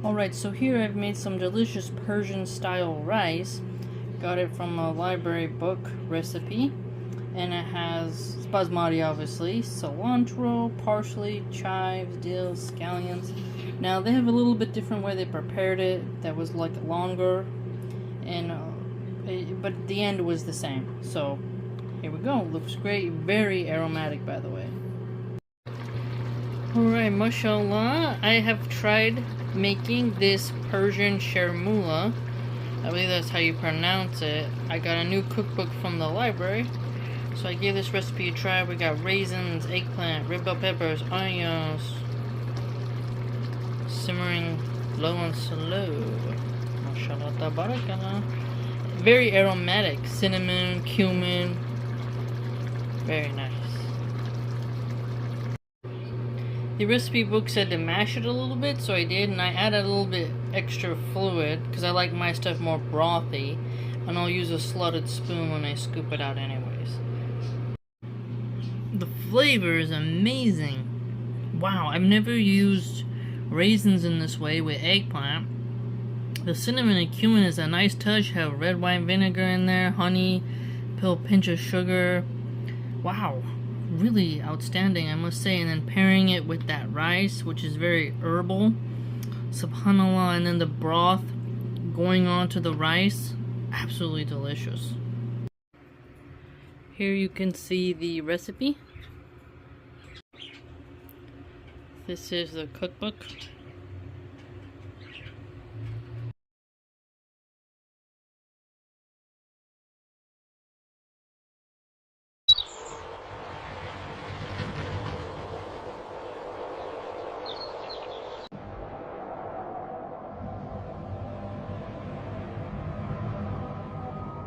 Alright, so here I've made some delicious Persian style rice. Got it from a library book recipe. And it has basmati, obviously, cilantro, parsley, chives, dill, scallions. Now they have a little bit different way they prepared it that was like longer, and but the end was the same. So here we go. Looks great. Very aromatic, by the way. Alright, mashallah. I have tried making this Persian Chermoula. I believe that's how you pronounce it. I got a new cookbook from the library, so I gave this recipe a try. We got raisins, eggplant, red bell peppers, onions, simmering low and slow. Mashallah tabarakallah. Very aromatic. Cinnamon, cumin. Very nice. The recipe book said to mash it a little bit, so I did, and I added a little bit extra fluid because I like my stuff more brothy, and I'll use a slotted spoon when I scoop it out anyways. The flavor is amazing. Wow, I've never used raisins in this way with eggplant. The cinnamon and cumin is a nice touch. Have red wine vinegar in there, honey, pinch of sugar. Wow. Really outstanding, I must say. And then pairing it with that rice, which is very herbal, subhanallah, and then the broth going on to the rice, absolutely delicious. Here you can see the recipe. This is the cookbook.